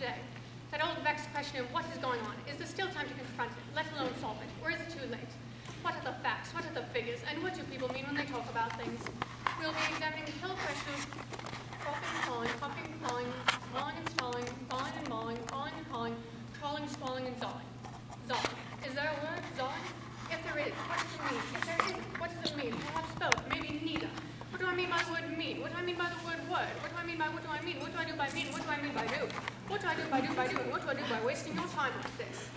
today. That old vexed question of what is going on. Is there still time to confront it, let alone solve it? Or is it too late? What are the facts? What are the figures? And what do people mean when they talk about things? We'll be examining the whole question of coughing and calling, swallowing and stalling, falling and mauling, falling and calling, crawling, swallowing, and zawing. Zawing. Is there a word, zawing? If there is, what does it mean? If there isn't, what does it mean? Perhaps both, maybe neither. What do I mean by the word mean? What do I mean by the word word? What do I mean by what do I mean? What do I do by mean? What do I mean by do? What do I do by do by do? And what do I do by wasting your time like this?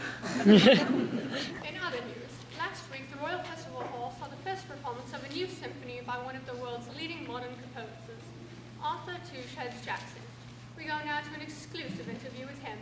In other news, last week the Royal Festival Hall saw the first performance of a new symphony by one of the world's leading modern composers, Arthur Jackson. We go now to an exclusive interview with him.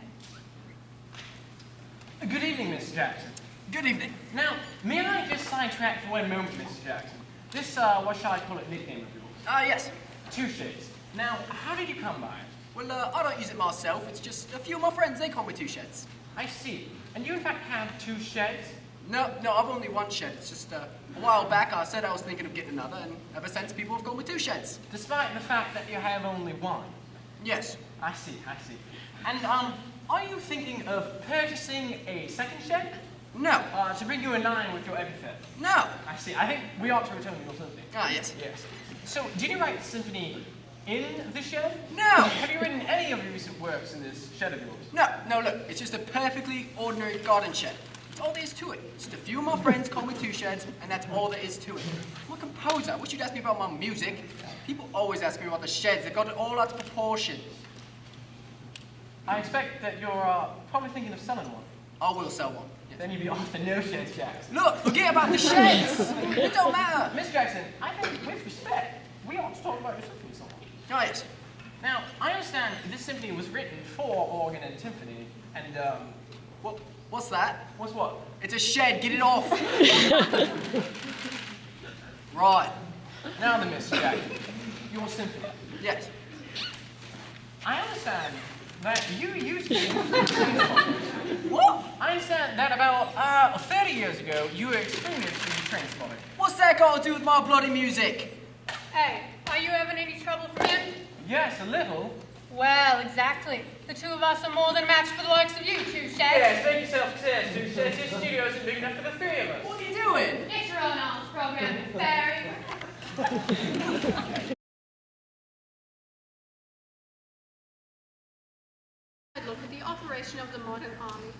Good evening, Mr. Jackson. Good evening. Now, may I just sidetrack for one moment, Mr. Jackson? This, what shall I call it, nickname of yours? Yes. Two Sheds. Now, how did you come by it? Well, I don't use it myself. It's just a few of my friends, they call me Two Sheds. I see. And you, in fact, have two sheds? No, I've only one shed. It's just, a while back I said I was thinking of getting another, and ever since people have called me Two Sheds. Despite the fact that you have only one? Yes. I see. And, are you thinking of purchasing a second shed? No. To bring you in line with your epithet? No. I see. I think we ought to return to your symphony. Yes. Yes. So, did you write the symphony in the shed? No. Have you written any of your recent works in this shed of yours? No, look, it's just a perfectly ordinary garden shed. That's all there is to it. Just a few of my friends call me Two Sheds, and that's all there is to it. I'm a composer. I wish you'd ask me about my music. People always ask me about the sheds. They've got it all out of proportion. I expect that you're probably thinking of selling one. I will sell one. Yes. Then you'd be off the no sheds, Jackson. Look, forget about the sheds. It don't matter. Miss Jackson, I think with respect, we ought to talk about your symphony song. Oh, yes. Now, I understand this symphony was written for organ and timpani, and, What's that? What's what? It's a shed, get it off. Right. Now then, Mr. Jackson, your symphony. Yes. I understand that you used to... What? I understand that about 30 years ago, you were experienced in transpotting. What's that got to do with my bloody music? Hey, are you having any trouble from him? Yes, a little. Well, exactly. The two of us are more than a match for the likes of you, Two Sheds. Yes, make yourself clear, Two Sheds. This studio isn't big enough for the three of us. What are you doing? Get your own arms program, fairy. Look at the operation of the modern army.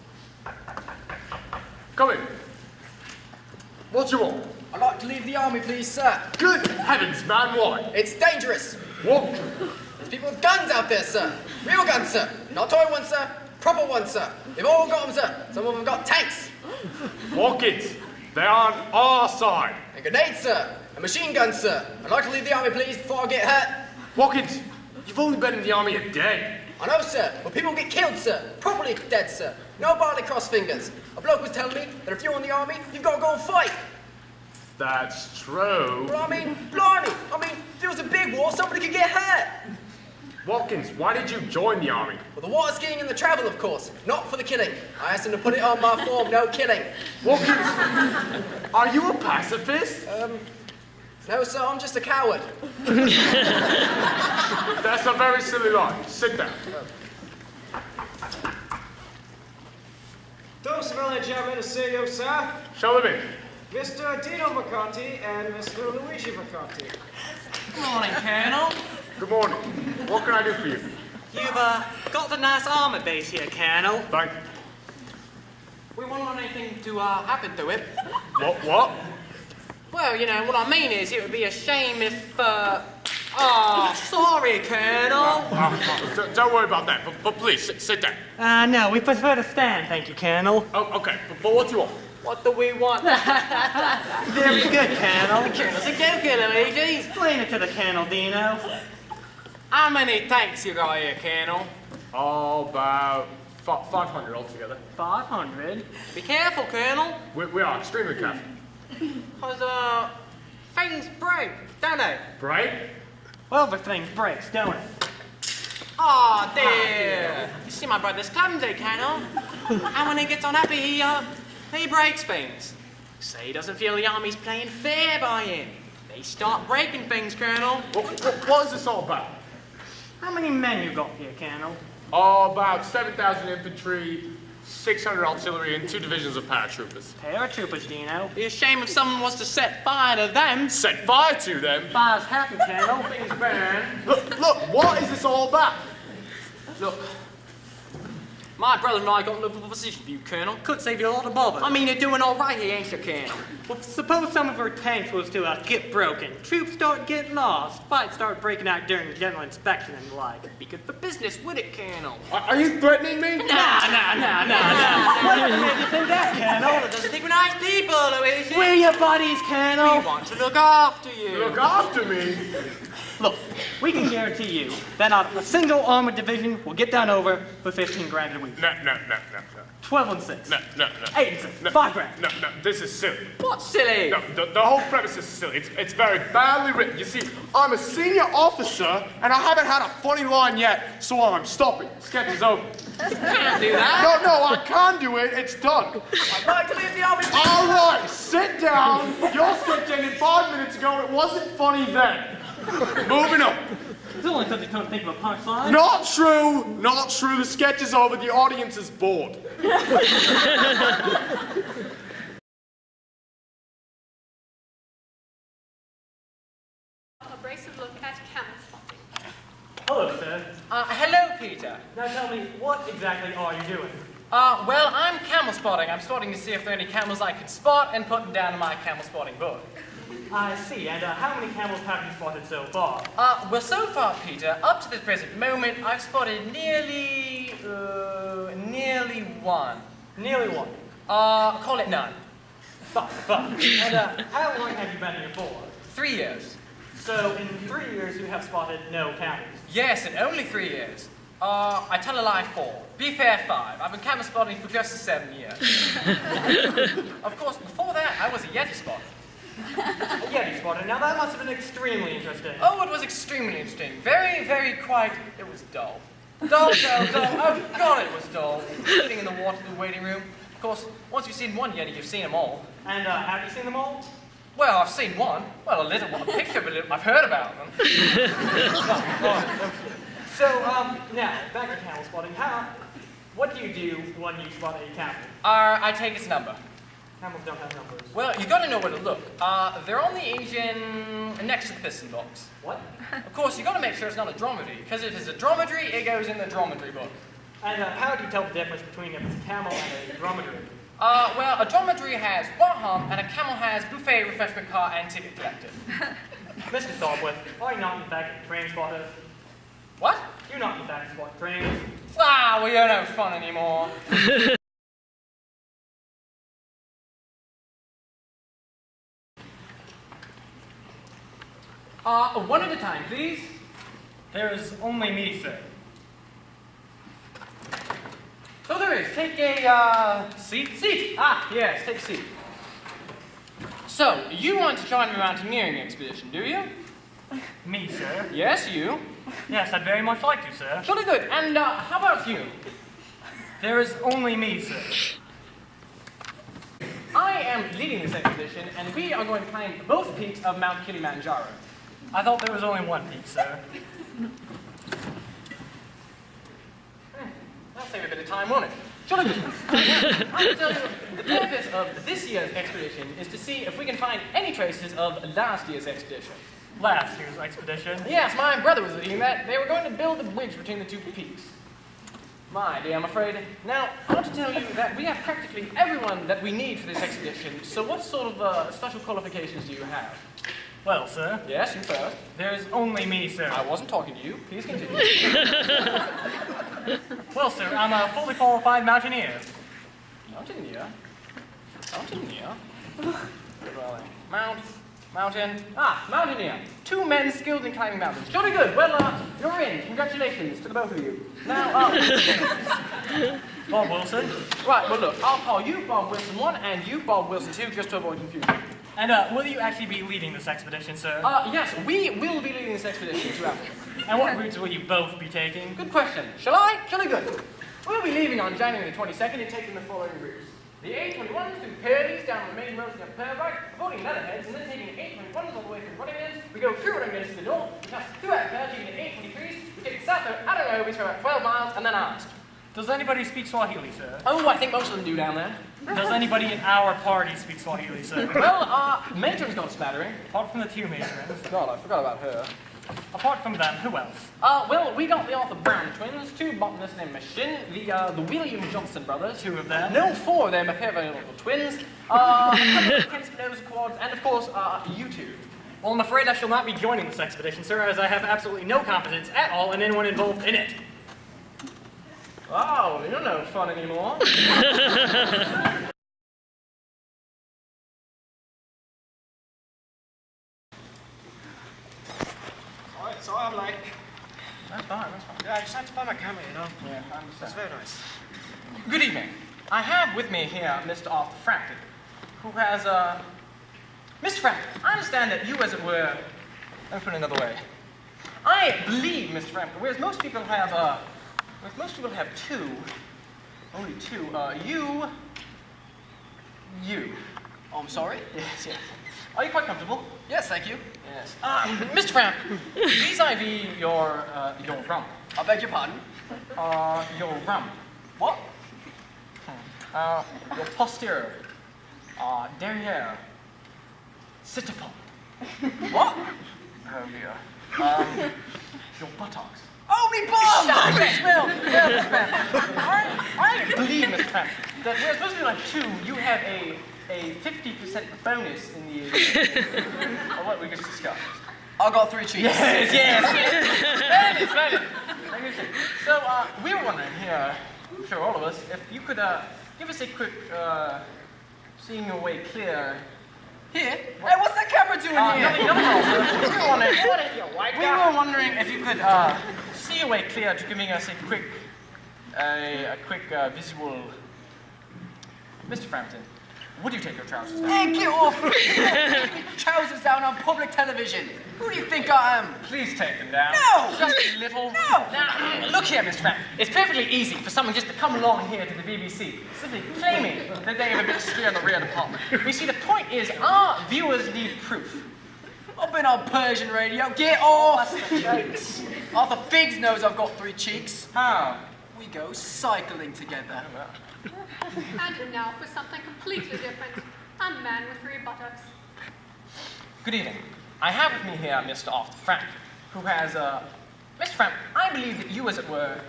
Come in. What do you want? I'd like to leave the army, please, sir. Good heavens, man, why? It's dangerous. What? There's people with guns out there, sir. Real guns, sir. Not toy ones, sir. Proper ones, sir. They've all got them, sir. Some of them got tanks. Rockets. They're on our side. And grenades, sir. And machine guns, sir. I'd like to leave the army, please, before I get hurt. Rockets, you've only been in the army a day. I know, sir, but people get killed, sir. Properly dead, sir. No barley cross fingers. A bloke was telling me that if you're in the army, you've got to go and fight. That's true. But I mean, blimey. If there was a big war, somebody could get hurt. Watkins, why did you join the army? Well, the water skiing and the travel, of course. Not for the killing. I asked him to put it on my form, no killing. Watkins, are you a pacifist? No, sir, I'm just a coward. That's a very silly lie. Sit down. Dos village gentlemen to see you, sir. Show them in. Mr. Dino McCarthy and Mr. Luigi McCarthy. Good morning, Colonel. Good morning. What can I do for you? You've got a nice armor base here, Colonel. Thank you. We won't want anything to happen to it. What? Well, you know, what I mean is it would be a shame if, Oh, sorry, Colonel. Don't worry about that, but please, sit down. No, we prefer to stand, thank you, Colonel. Oh, okay, but what do you want? What do we want? Very good, Colonel. The Colonel's a go-getter, Luigi. Explain it to the Colonel, Dino. How many tanks you got here, Colonel? Oh, about 500 altogether. 500? Be careful, Colonel. We are extremely careful. Because, things break, don't they? Break? Well, the thing breaks, don't it? Oh, dear. You see, my brother's clumsy, Colonel. And when he gets unhappy, he breaks things. So he doesn't feel the army's playing fair by him. They start breaking things, Colonel. What is this all about? How many men you got here, Colonel? Oh, about 7,000 infantry, 600 artillery, and 2 divisions of paratroopers. Paratroopers, do you know? Be a shame if someone was to set fire to them. Set fire to them? Fire's happy, Colonel. Things burn. Look, what is this all about? Look, my brother and I got in a position for you, Colonel. Could save you a lot of bother. I mean, you're doing all right here, ain't you, Colonel? Well, suppose some of our tanks was to get broken. Troops start getting lost. Fights start breaking out during general inspection and the like. Be good for business, would it, Colonel? Are you threatening me? Nah. What made you think that, Colonel? Colonel doesn't think we're nice people, Luigi. We're your buddies, Colonel. We want to look after you. Look after me? Look, we can guarantee you that not a single armored division will get done over for 15 grand a week. No. 12 and 6. No. 8 and 6. No. 5 grand. No, this is silly. What's silly? No, the whole premise is silly. It's very badly written. You see, I'm a senior officer, and I haven't had a funny line yet, so I'm stopping. Sketch is over. You can't do that. No, I can do it. It's done. I'd like to leave the army. All right, sit down. Your sketch ended 5 minutes ago. It wasn't funny then. Moving on. It's only because you couldn't think of a punchline. Not true. The sketch is over. The audience is bored. Abrasive look at camel spotting. Hello, sir. Hello, Peter. Now tell me, what exactly are you doing? Well, I'm camel spotting. I'm spotting to see if there are any camels I can spot and put them down in my camel spotting book. I see. And how many camels have you spotted so far? Well, so far, Peter, up to this present moment, I've spotted nearly one. Nearly one. Call it none. Fine. And how long have you been here for? 3 years. So in 3 years you have spotted no camels. Yes, in only 3 years. I tell a lie, 4. Be fair, 5. I've been camel spotting for just 7 years. Of course, before that, I was a Yeti spotter. A Yeti spotter. Now that must have been extremely interesting. Oh, it was extremely interesting. Very, very quiet. It was dull. Dull. Oh, God, it was dull. Sitting in the water in the waiting room. Of course, once you've seen one Yeti, you've seen them all. And have you seen them all? Well, I've seen one. Well, a little one. A picture of it. I've heard about them. So, now, back to camel spotting. What do you do when you spot a camel? I take its number. Camels don't have numbers. Well, you gotta know where to look. They're on the engine next to the piston box. What? Of course, you gotta make sure it's not a dromedary, because if it's a dromedary, it goes in the dromedary book. And how do you tell the difference between if it's a camel and a dromedary? Well, a dromedary has bar hump, and a camel has buffet, refreshment car, and ticket collector. Mr. Stallworth, are you not in fact a train spotter? What? You're not in fact spot trains. Well, you're no fun anymore. One at a time, please. There is only me, sir. So there is. Take a, seat. Seat! Ah, yes, take a seat. So, you want to join the mountaineering expedition, do you? Me, sir? Yes, you. Yes, I'd very much like to, sir. Jolly good. And, how about you? There is only me, sir. I am leading this expedition, and we are going to climb both peaks of Mount Kilimanjaro. I thought there was only one peak, sir. That'll save a bit of time, won't it? Jolly good. I'll tell you, the purpose of this year's expedition is to see if we can find any traces of last year's expedition. Last year's expedition. Yes, my brother was leading that. They were going to build a bridge between the two peaks. My dear, I'm afraid. Now, I want to tell you that we have practically everyone that we need for this expedition, so what sort of special qualifications do you have? Well, sir. Yes, you first. There is only me, sir. I wasn't talking to you. Please continue. Well, sir, I'm a fully qualified mountaineer. Mountaineer? Mountain. Mountaineer. 2 men skilled in climbing mountains. Jolly good. Well, you're in. Congratulations to the both of you. Now, Bob Wilson. right, well look, I'll call you Bob Wilson 1 and you Bob Wilson 2 just to avoid confusion. And will you actually be leading this expedition, sir? Yes, we will be leading this expedition to Africa. And what routes will you both be taking? Good question. Shall I? Jolly good. We'll be leaving on January the 22nd and taking the following routes. The 821s do parodies down the main roads near Purbright, avoiding leatherheads, and then taking the 821s all the way through Running. We go through Running to the north, we pass through Attica, taking the 823s, we take the south road out of Nairobi for about 12 miles, and then out. Does anybody speak Swahili, sir? Oh, I think most of them do down there. Does anybody in our party speak Swahili, sir? Well, Matron's got a smattering. Apart from the two matrons. God, I forgot about her. Apart from them, who else? Well, we got the Arthur Brown twins, two botanists named Machine, the William Johnston brothers. Two of them? No, four of them are parallel twins. Ken Spinoza quads, and of course, you two. Well, I'm afraid I shall not be joining this expedition, sir, as I have absolutely no confidence at all in anyone involved in it. Oh, you're no fun anymore. Sorry I'm late. That's fine, that's fine. Yeah, I just had to find my camera, you know. Yeah, I understand. That's very nice. Good evening. I have with me here Mr. Arthur Frampton, who has, Mr. Frampton, I understand that you, as it were, let me put it another way. I believe, Mr. Frampton, whereas most people have two, only two, you. Oh, I'm sorry? Yes, yes. Are you quite comfortable? Yes, thank you. Yes. Mr. Frampton, vis-a-vis your rum. I beg your pardon? Your rum. What? Your posterior. Derriere. Sit upon. What? Oh dear. Your buttocks. Oh, me bum! I believe, Mr. Frampton, that whereas most people have two, you have a 50% bonus in the of what we just discussed. I got 3 cheeks. Yes. Splendid. So, we were wondering here, I'm sure all of us, if you could give us a quick seeing your way clear. Here? Hey, what's that camera doing here? Nothing else. We were wondering if you could see your way clear to giving us a quick visual. Mr. Frampton, would you take your trousers down? Hey, get off! Trousers down on public television. Who do you think I am? Please take them down. No! Just a little. No! Now, look here, Mr. Frampton. It's perfectly easy for someone just to come along here to the BBC, simply claiming that they have a bit of spear in the rear department. You see, the point is, our viewers need proof. I've been on Persian radio. Get off! Arthur Figgs knows I've got 3 cheeks. How? We go cycling together. And now for something completely different. A man with 3 buttocks. Good evening. I have with me here Mr. Arthur Frampton, who has, Mr. Frampton, I believe that you, as it were,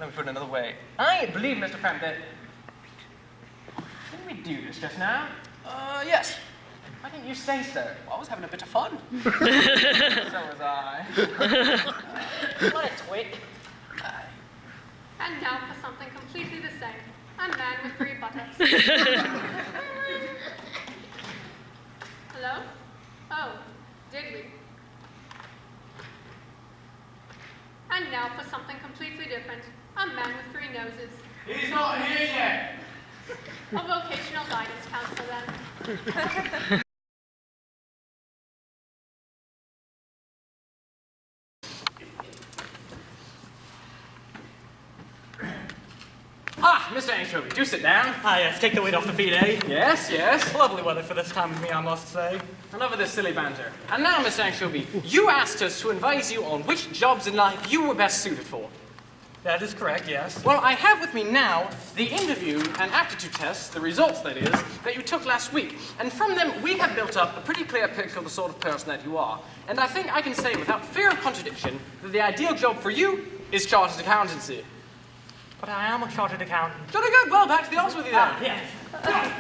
let me put it another way. I believe, Mr. Frampton, that... Didn't we do this just now? Yes. Why didn't you say so? I was having a bit of fun. So was I. What a twit. And now for something completely the same. A man with 3 buttocks. Hello? Oh, did we? And now for something completely different. A man with 3 noses. He's not here yet. A vocational guidance counselor then. Mr. Anchovy, do sit down. Ah, yes, take the weight off the feet, eh? Yes. Lovely weather for this time of me, I must say. Enough of this silly banter. And now, Mr. Anchovy, you asked us to advise you on which jobs in life you were best suited for. That is correct, yes. Well, I have with me now the interview and aptitude tests, the results that is, that you took last week. And from them, we have built up a pretty clear picture of the sort of person that you are. And I think I can say without fear of contradiction that the ideal job for you is chartered accountancy. But I am a chartered accountant. Jolly good. Well, back to the odds with you then. Yes. No.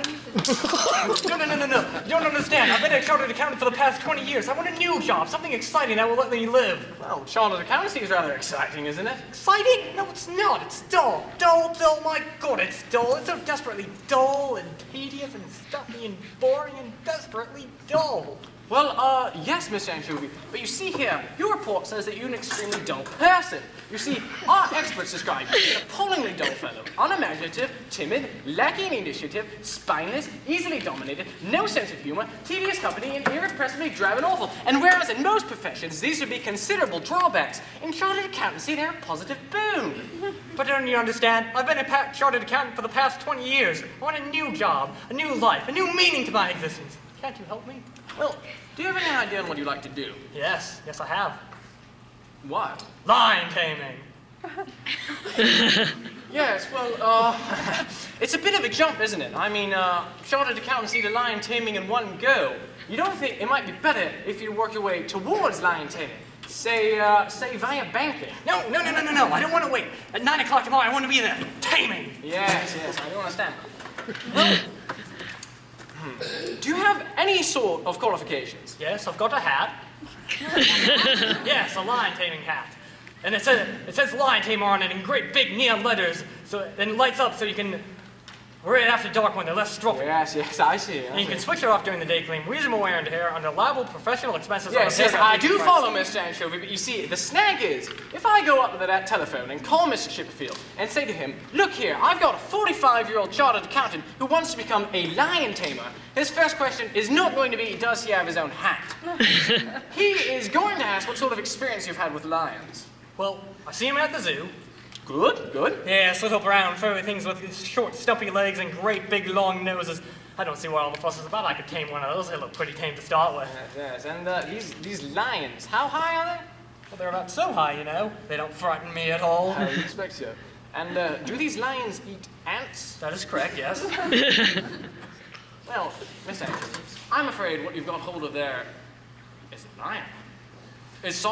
You don't understand. I've been a chartered accountant for the past 20 years. I want a new job, something exciting that will let me live. Well, chartered accountancy is rather exciting, isn't it? Exciting? No, it's not. It's dull. Dull, my God, it's dull. It's so desperately dull and tedious and stuffy and boring and desperately dull. Well, yes, Mr. Anchovy, but you see here, your report says that you're an extremely dull person. You see, our experts describe you as an appallingly dull fellow, unimaginative, timid, lacking initiative, spineless, easily dominated, no sense of humor, tedious company, and irrepressibly drab and awful. And whereas in most professions these would be considerable drawbacks, in chartered accountancy they're a positive boon. But don't you understand? I've been a chartered accountant for the past 20 years. I want a new job, a new life, a new meaning to my existence. Can't you help me? Well, do you have any idea on what you like to do? Yes, I have. What? Lion taming. Yes, well, it's a bit of a jump, isn't it? I mean, chartered accountants need a lion taming in one go. You don't think it might be better if you work your way towards lion taming? Say via banking. No, I don't want to wait. At 9 o'clock tomorrow, I want to be there, taming. Yes, I do understand. Well, do you have any sort of qualifications? Yes, I've got a hat. Yes, a lion taming hat. And it says lion tamer on it in great big neon letters, so then it lights up so you can wear it after dark when they're less struck. Yes, I see. And you can switch it off during the day, claim reasonable wear and tear under liable professional expenses. Yes, I do follow, Mr. Anchovy, but you see, the snag is, if I go up to that telephone and call Mr. Chipperfield and say to him, look here, I've got a 45-year-old chartered accountant who wants to become a lion tamer, his first question is not going to be, does he have his own hat? He is going to ask what sort of experience you've had with lions. Well, I see him at the zoo. Good. Yes, little brown furry things with short, stumpy legs and great big long noses. I don't see what all the fuss is about. I could tame one of those. They look pretty tame to start with. Yes, and these lions, how high are they? Well, they're about so high, you know. They don't frighten me at all. I would expect so. And do these lions eat ants? That is correct, yes. Well, Miss Anchovy, I'm afraid what you've got hold of there is a lion. Is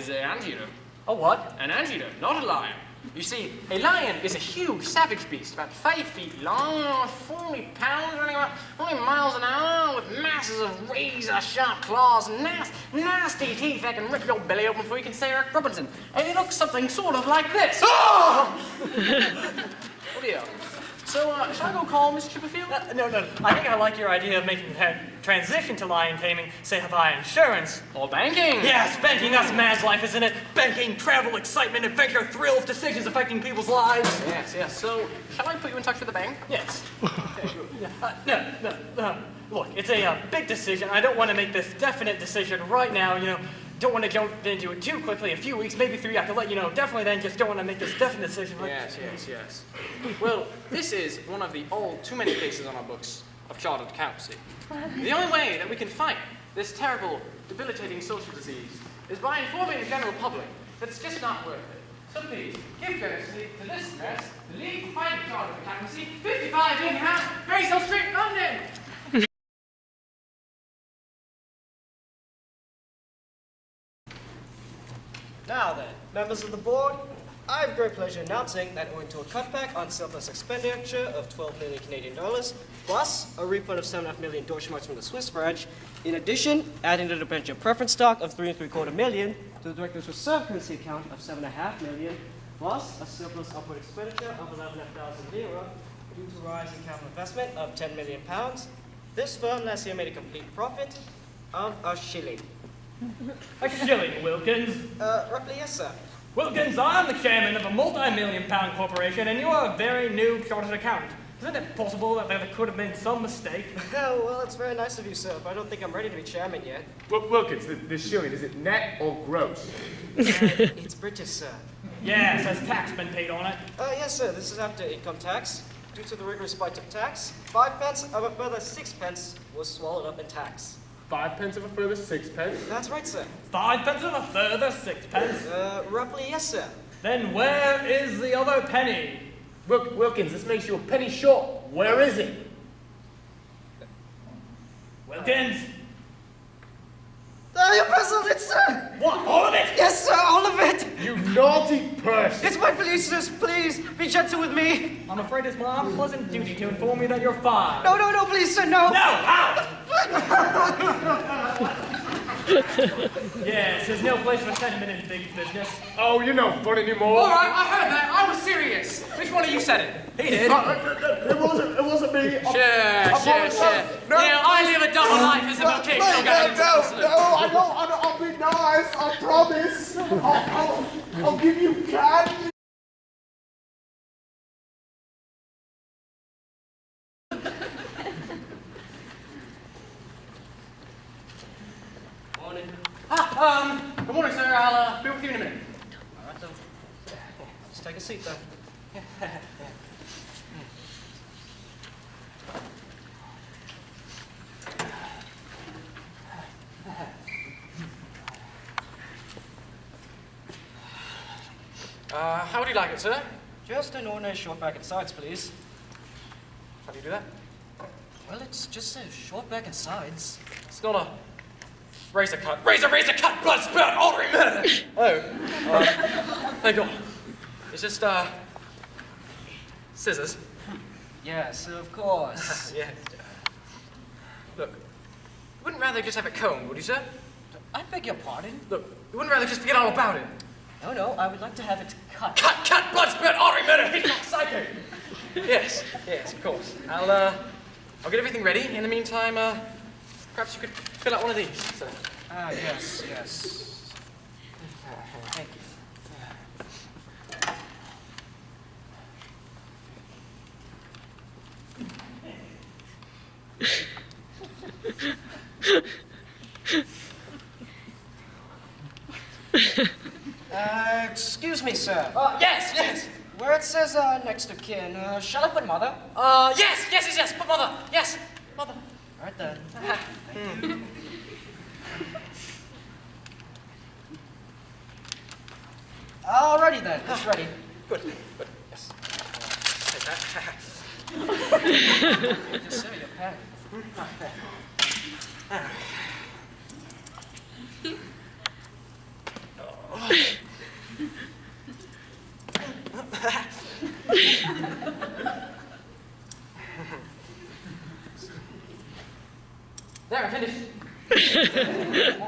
an anteater. A what? An anteater, not a lion. You see, a lion is a huge, savage beast, about 5 feet long, 40 pounds, running about 20 miles an hour, with masses of razor-sharp claws and nasty teeth that can rip your belly open before you can say Eric Robinson. And it looks something sort of like this. Oh! Oh dear. So, shall I go call Mr. Chipperfield? No. I think I like your idea of making the transition to lion taming, say, via insurance. Or banking. Yes, banking, that's man's life, isn't it? Banking, travel, excitement, adventure, thrills, decisions affecting people's lives. Yes. So, shall I put you in touch with the bank? Yes. Okay, good. No. Look, it's a big decision. I don't want to make this definite decision right now, you know. Don't want to jump into it too quickly. A few weeks, maybe 3, I have to let you know. Definitely then, just don't want to make this definite decision. Yes. Well, this is one of the too many cases on our books of chartered accountancy. The only way that we can fight this terrible, debilitating social disease is by informing the general public that it's just not worth it. So please, give courtesy to this address, the League for Fighting Chartered Accountancy, 55 Lincoln House, Graceville Street, London! Now then, members of the board, I have great pleasure announcing that owing to a cutback on surplus expenditure of 12 million Canadian dollars, plus a refund of 7.5 million Deutschmarks from the Swiss branch, in addition, adding to the debenture preference stock of 3.75 million to the director's reserve currency account of 7.5 million, plus a surplus upward expenditure of 11,000 lira due to rise in capital investment of 10 million pounds. This firm last year made a complete profit of a shilling. A shilling, Wilkins. Roughly, yes, sir. Wilkins, I'm the chairman of a multi-million-pound corporation, and you are a very new chartered accountant. Isn't it possible that there could have been some mistake? Oh, well, it's very nice of you, sir, but I don't think I'm ready to be chairman yet. Wilkins, the shilling, is it net or gross? It's British, sir. Yes, has tax been paid on it? Yes, sir, this is after income tax. Due to the rigorous bite of tax, 5 pence of a further 6 pence was swallowed up in tax. 5 pence of a further 6 pence? That's right, sir. 5 pence of a further 6 pence? Roughly, yes, sir. Then where is the other penny? Wilkins, this makes you a penny short. Where is it? Wilkins? You puzzled it, sir! What, all of it? Yes, sir, all of it! You naughty person! It's my police, sir, please, be gentle with me. I'm afraid it's my unpleasant duty to inform you that you're fired. No, please, sir, no! No, out! Yes, there's no place for sentiment in big business. Oh, you're not fun anymore. All right, I heard that. I was serious. Which one of you said it? He did. It wasn't me. Sure. No, I live a double life as a vocational guidance counselor. I'll be nice, I promise. I'll give you candy. Morning. Good morning, sir. I'll be with you in a minute. All right, then. Just take a seat, then. How would you like it, sir? Just an ordinary short back and sides, please. How do you do that? Well, it's just a short back and sides. It's not a razor cut. Razor cut, blood spurt, artery murder! Oh. Thank God. It's just, scissors. Yes, of course. Yeah. Look, you wouldn't rather just have it combed, would you, sir? I beg your pardon? Look, you wouldn't rather just forget all about it? No, I would like to have it cut. Cut, blood spurt, artery murder, he's not psycho! Yes, of course. I'll get everything ready. In the meantime, perhaps you could fill out one of these, sir. Ah, yes. Thank you. Excuse me, sir. Yes! Where it says next of kin, shall I put mother? Yes, put mother! Yes, mother. All right then. Alrighty then, it's ready. Good, yes. Take that. Just sir, your pen. There, I finished.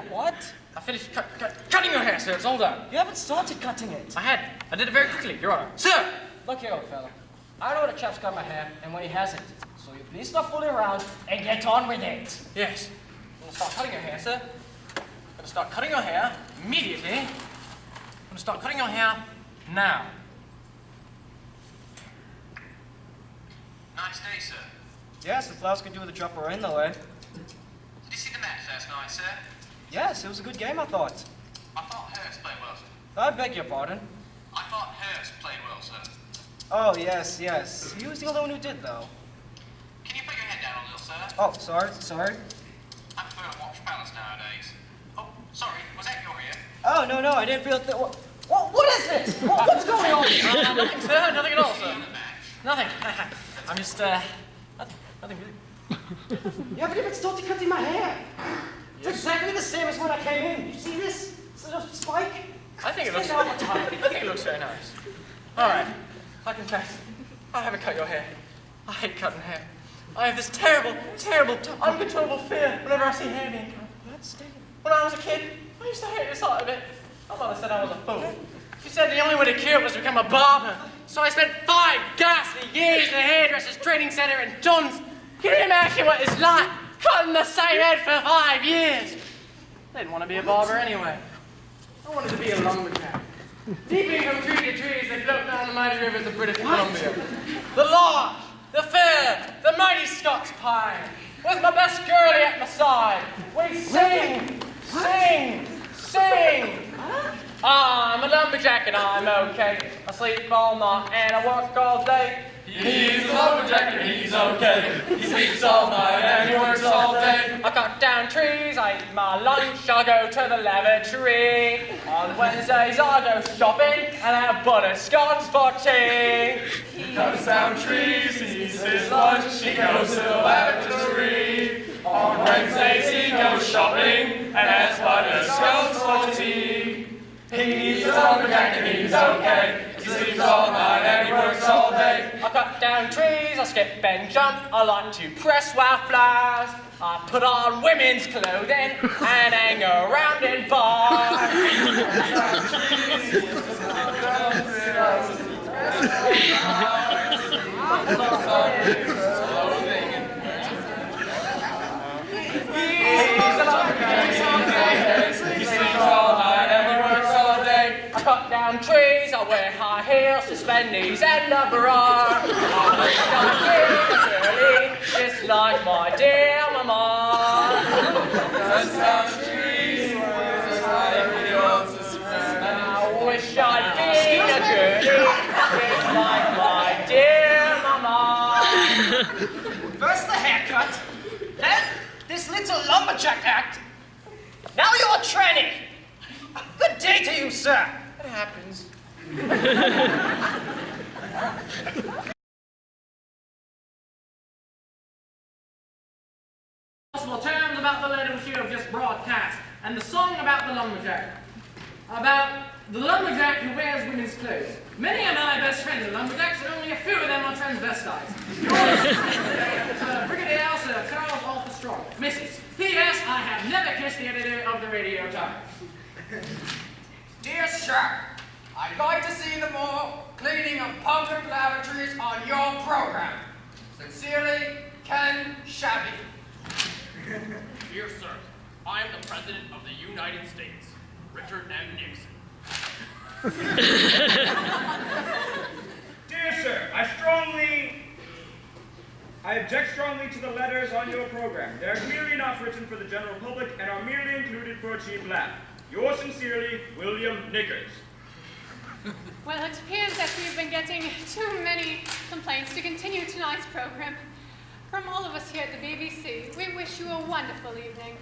What? I finished cutting your hair, sir. It's all done. You haven't started cutting it. I did it very quickly, Your Honor. Sir! Look here, old fella. I know when a chap's cut my hair and when he hasn't. So you please stop fooling around and get on with it. Yes. I'm gonna start cutting your hair, sir. I'm gonna start cutting your hair immediately. I'm gonna start cutting your hair now. Nice day, sir. Yes, the flowers could do with a drop in though, eh? Did you see the match last night, sir? Yes, it was a good game, I thought. I thought Hurst played well, sir. I beg your pardon. I thought Hurst played well, sir. Oh, yes. He was the only one who did, though. Can you put your head down a little, sir? Oh, sorry. I prefer to watch Palace nowadays. Oh, sorry, was that your ear? Oh, no, I didn't feel what is this? What's going on? Nothing, sir. Nothing at all, sir. In the match. Nothing. I'm just, nothing really. You haven't even started cutting my hair. It's exactly the same as when I came in. You see this? It's a spike. I think it looks. It's all the time. I think it looks very nice. All right. I confess, I haven't cut your hair. I hate cutting hair. I have this terrible, uncontrollable fear whenever I see hair being cut. That's When I was a kid, I used to hate the sight of it. My mother said I was a fool. She said the only way to cure it was to become a barber. So I spent 5 ghastly years in a hairdresser's training center in Johns. Can you imagine what it's like cutting the same head for 5 years? I didn't want to be a barber anyway. I wanted to be a lumberjack. Leaping from tree to tree as they float down the mighty rivers of British Columbia. The large, the fair, the mighty Scots pine. With my best girlie at my side, we sing. I'm a lumberjack and I'm okay. I sleep all night and I work all day. He's a lumberjack and he's okay. He sleeps all night and he works all day. I cut down trees, I eat my lunch, I go to the lavatory. On Wednesdays I go shopping and have butterscotch for tea. He cuts down trees, he eats his lunch, he goes to the lavatory. On Wednesdays he goes shopping and has butterscotch for tea. He's a lumberjack and he's okay. He sleeps all night and he works all day. I cut down trees, I skip and jump, I like to press wildflowers. I put on women's clothing and hang around in bars. He sleeps all night and he works all day. I cut down trees, I wear high heels, suspenders and a bra. I wake up early, just like my dear mama. Cuts down trees, wears his life, he wants to spend. I wish I'd been a girlie, just like First the haircut, then this little lumberjack act. Now you're a tranny. Good day to you, sir. It happens. Possible terms about the letter which you have just broadcast, and the song about the lumberjack. About the lumberjack who wears women's clothes. Many of my best friends are lumberjacks, and only a few of them are transvestites. Yours, Brigadier Sir Charles Arthur Strong. Mrs. P.S. I have never kissed the editor of the Radio Times. Dear sir, I'd like to see the more cleaning of public lavatories on your program. Sincerely, Ken Shabby. Dear sir, I am the President of the United States, Richard M. Nixon. Dear sir, I object strongly to the letters on your program. They are clearly not written for the general public and are merely included for a cheap laugh. Yours sincerely, William Nickers. Well, it appears that we've been getting too many complaints to continue tonight's program. From all of us here at the BBC, we wish you a wonderful evening.